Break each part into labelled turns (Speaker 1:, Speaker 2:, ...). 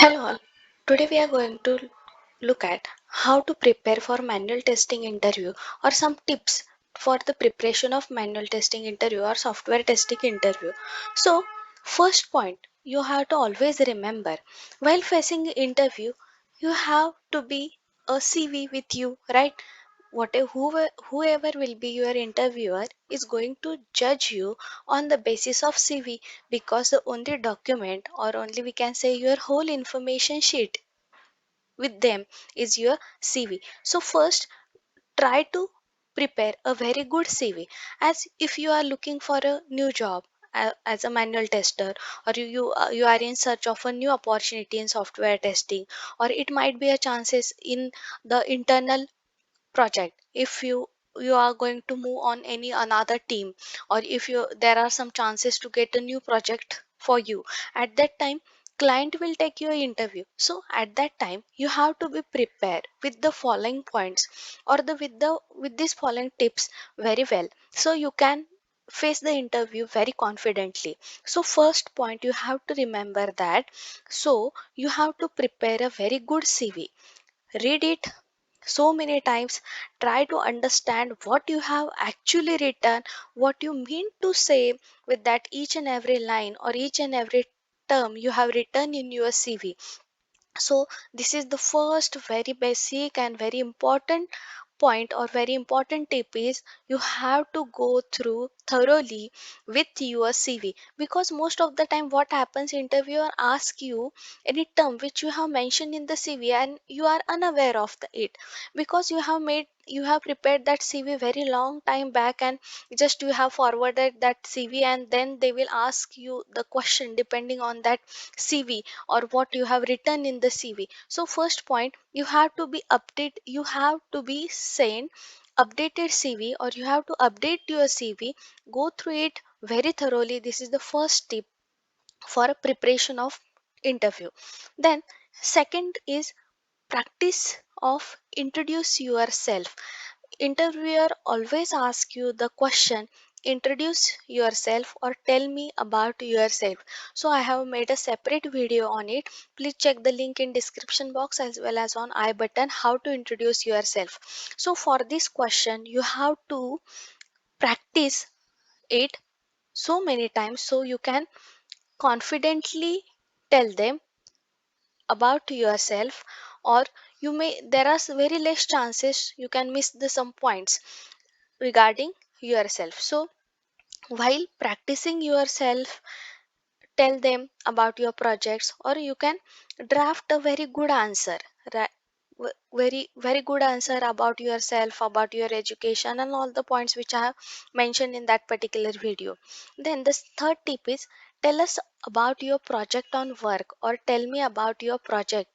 Speaker 1: Hello all. Today we are going to look at how to prepare for manual testing interview or some tips for the preparation of manual testing interview or software testing interview. So, first point you have to always remember while facing interview you have to be a CV with you, right? Whoever will be your interviewer is going to judge you on the basis of CV, because the only document, or only we can say your whole information sheet with them, is your CV. So first try to prepare a very good CV, as if you are looking for a new job as a manual tester, or you are in search of a new opportunity in software testing, or it might be a chances in the internal project. If you are going to move on any another team, or if you there are some chances to get a new project for you, at that time client will take your interview. So at that time you have to be prepared with the following points, or with these following tips very well, so you can face the interview very confidently. So first point you have to remember that, so you have to prepare a very good CV. Read it so many times. Try to understand what you have actually written, what you mean to say with that each and every line or each and every term you have written in your CV. So this is the first very basic and very important point, or very important tip is you have to go through thoroughly with your CV, because most of the time what happens, interviewer ask you any term which you have mentioned in the CV and you are unaware of it, because you have prepared that CV very long time back, and just you have forwarded that CV, and then they will ask you the question depending on that CV or what you have written in the CV. So first point, you have to be you have to be sent updated CV, or you have to update your CV, go through it very thoroughly. This is the first tip for a preparation of interview. Then second is practice of introduce yourself. Interviewer always asks you the question, introduce yourself or tell me about yourself. So I have made a separate video on it. Please check the link in description box as well as on I button, how to introduce yourself. So for this question you have to practice it so many times, so you can confidently tell them about yourself, or you may there are very less chances you can miss the some points regarding yourself. So while practicing yourself, tell them about your projects, or you can draft a very good answer, right? Very good answer about yourself, about your education, and all the points which I have mentioned in that particular video. Then the third tip is, tell us about your project on work, or tell me about your project,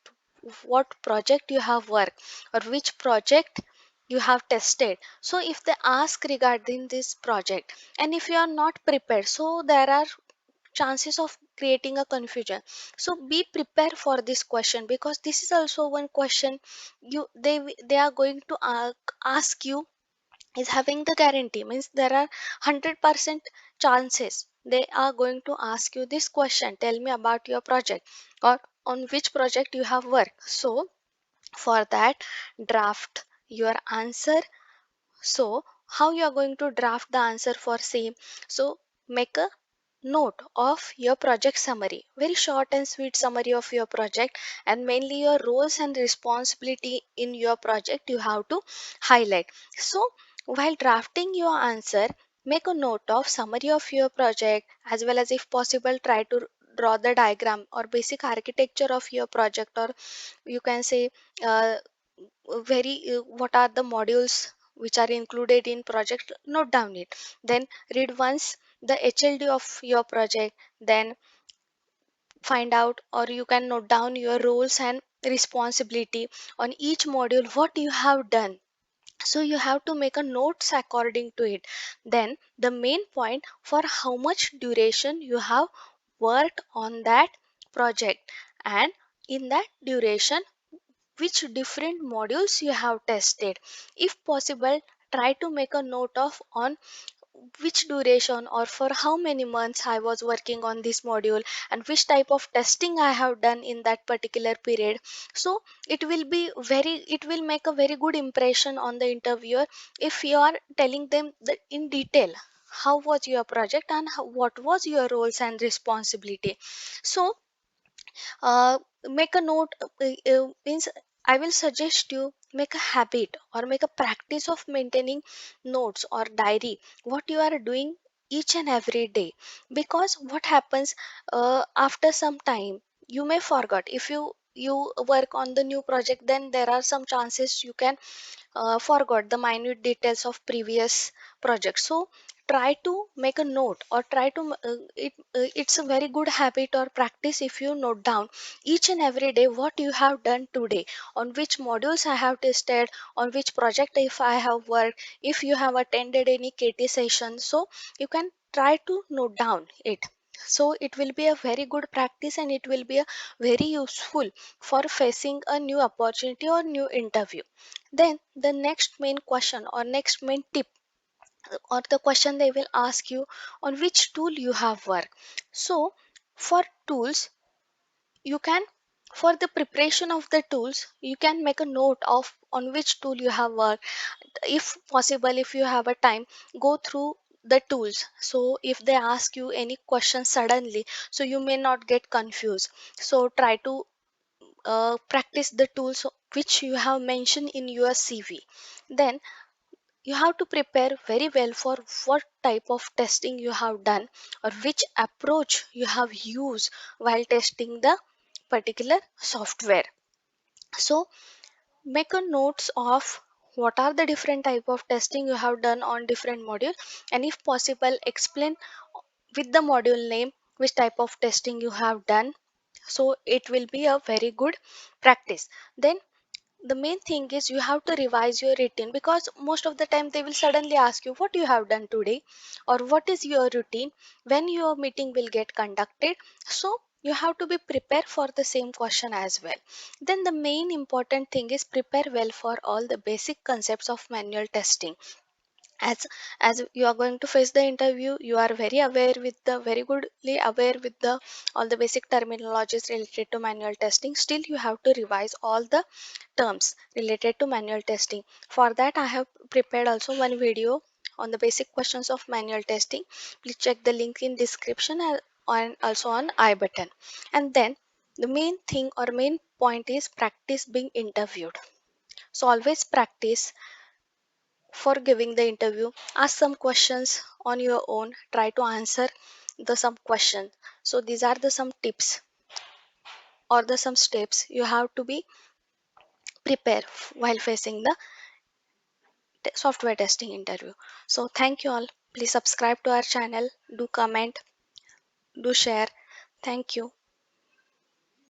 Speaker 1: what project you have worked, or which project you have tested. So if they ask regarding this project, and if you are not prepared, so there are chances of creating a confusion. So be prepared for this question, because this is also one question they are going to ask you, is having the guarantee, means there are 100% chances they are going to ask you this question, tell me about your project, or on which project you have worked. So for that, draft your answer. So how you are going to draft the answer for same? So make a note of your project summary, very short and sweet summary of your project, and mainly your roles and responsibility in your project you have to highlight. So while drafting your answer, make a note of summary of your project, as well as if possible try to draw the diagram or basic architecture of your project, or you can say uh, very what are the modules which are included in project, note down it. Then read once the HLD of your project, then find out, or you can note down your roles and responsibility on each module what you have done. So you have to make a notes according to it. Then the main point, for how much duration you have worked on that project, and in that duration which different modules you have tested. If possible, try to make a note of on which duration or for how many months I was working on this module, and which type of testing I have done in that particular period. So it will make a very good impression on the interviewer if you are telling them that in detail how was your project and what was your roles and responsibility. So make a note, means I will suggest you make a habit or make a practice of maintaining notes or diary what you are doing each and every day. Because what happens, after some time you may forget. If you work on the new project, then there are some chances you can forgot the minute details of previous projects. So try to make a note or try to it's a very good habit or practice if you note down each and every day what you have done today, on which modules I have tested, on which project if I have worked, if you have attended any KT session. So you can try to note down it. So it will be a very good practice and it will be a very useful for facing a new opportunity or new interview. Then the next main question or next main tip or the question they will ask you, on which tool you have worked. So for tools, you can, for the preparation of the tools, you can make a note of on which tool you have worked. If possible, if you have a time, go through the tools. So if they ask you any question suddenly, so you may not get confused. So try to practice the tools which you have mentioned in your CV. Then you have to prepare very well for what type of testing you have done or which approach you have used while testing the particular software. So make a notes of what are the different type of testing you have done on different module, and if possible explain with the module name which type of testing you have done. So it will be a very good practice. Then the main thing is you have to revise your routine, because most of the time they will suddenly ask you what you have done today or what is your routine when your meeting will get conducted. So you have to be prepared for the same question as well. Then the main important thing is prepare well for all the basic concepts of manual testing. As you are going to face the interview, you are very aware with the very goodly aware with the all the basic terminologies related to manual testing. Still you have to revise all the terms related to manual testing. For that I have prepared also one video on the basic questions of manual testing. Please check the link in description and also on I button. And then the main thing or main point is practice being interviewed. So always practice for giving the interview. Ask some questions on your own, try to answer the some question. So these are the some tips or the some steps you have to be prepared while facing the software testing interview. So thank you all. Please subscribe to our channel, do comment, do share. Thank you.